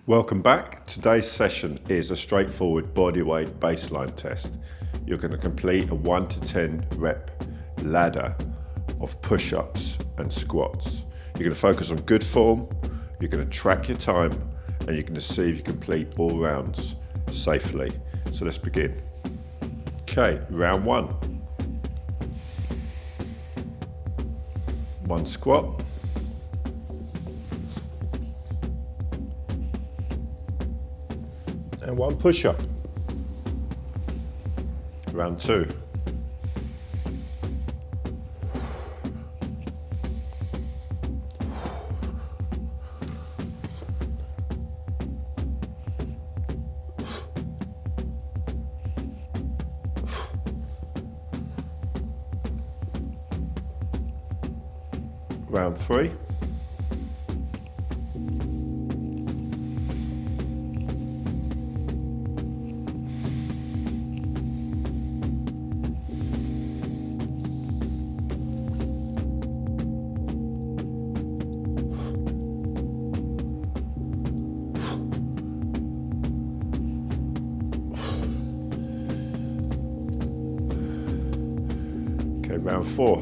Welcome back. Today's session is a straightforward bodyweight baseline test. You're going to complete a 1 to 10 rep ladder of push-ups and squats. You're going to focus on good form, you're going to track your time, and you're going to see if you complete all rounds safely. So let's begin. Okay, round one. One squat. And one push-up. Round two. Round three. Okay, round four.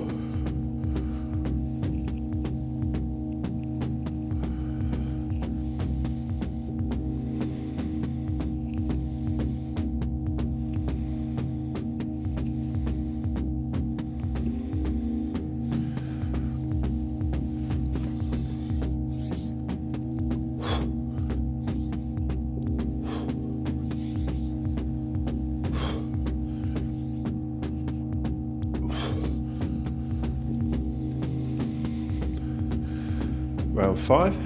Round five.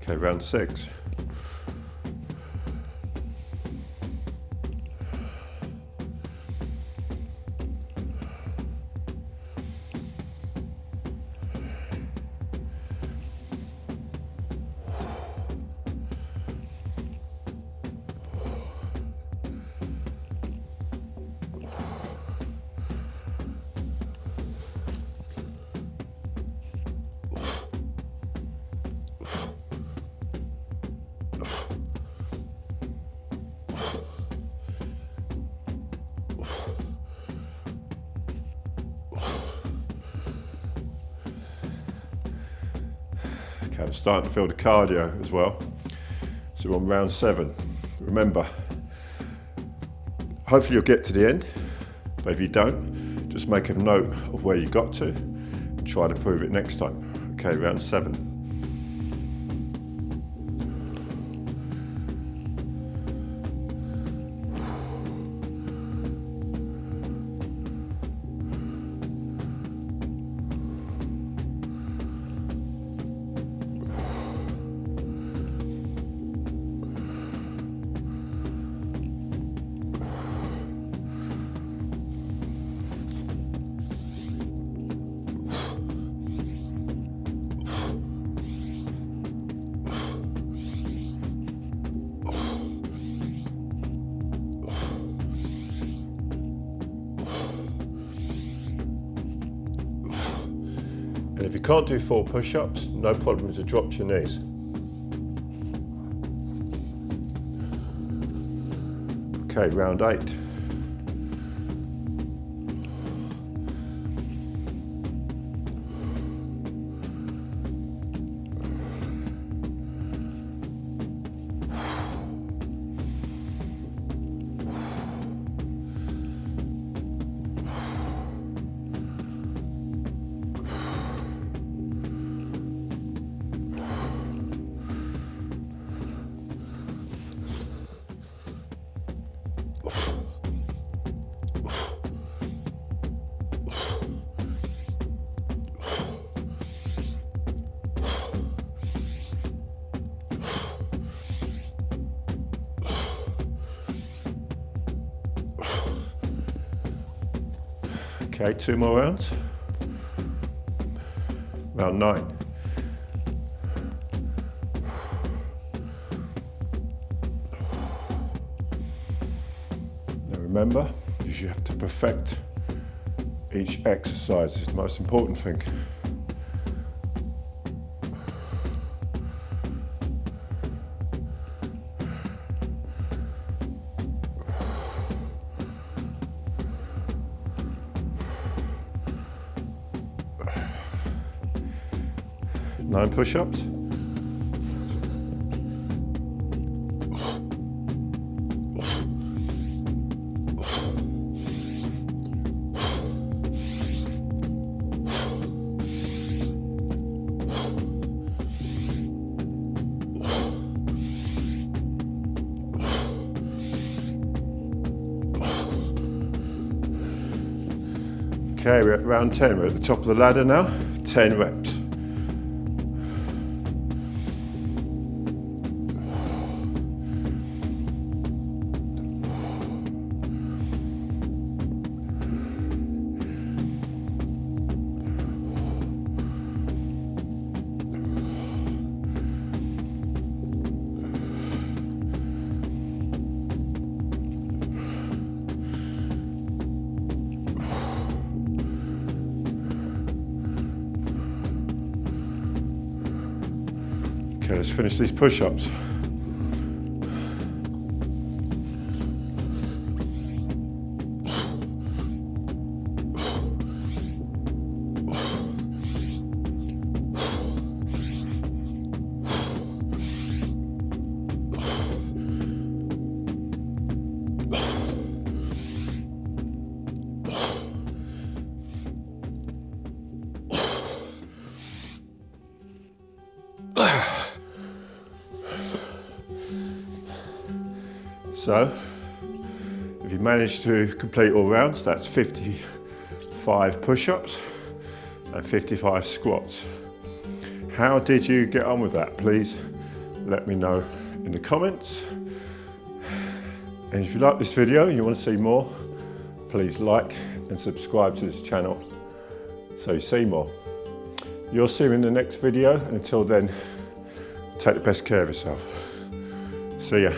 Okay, round six. Okay, I'm starting to feel the cardio as well. So we're on round seven. Remember, hopefully you'll get to the end, but if you don't, just make a note of where you got to and try to prove it next time. Okay, round seven. And if you can't do 4 push-ups, no problem to drop your knees. Okay, round 8. Okay, 2 more rounds. Round 9. Now remember, you have to perfect each exercise. It's the most important thing. Nine push-ups. Okay, we're at round 10. We're at the top of the ladder now. 10 reps. Okay, let's finish these push-ups. So, if you manage to complete all rounds, that's 55 push-ups and 55 squats. How did you get on with that? Please let me know in the comments. And if you like this video and you want to see more, please like and subscribe to this channel so you see more. You'll see me in the next video, and until then, take the best care of yourself. See ya.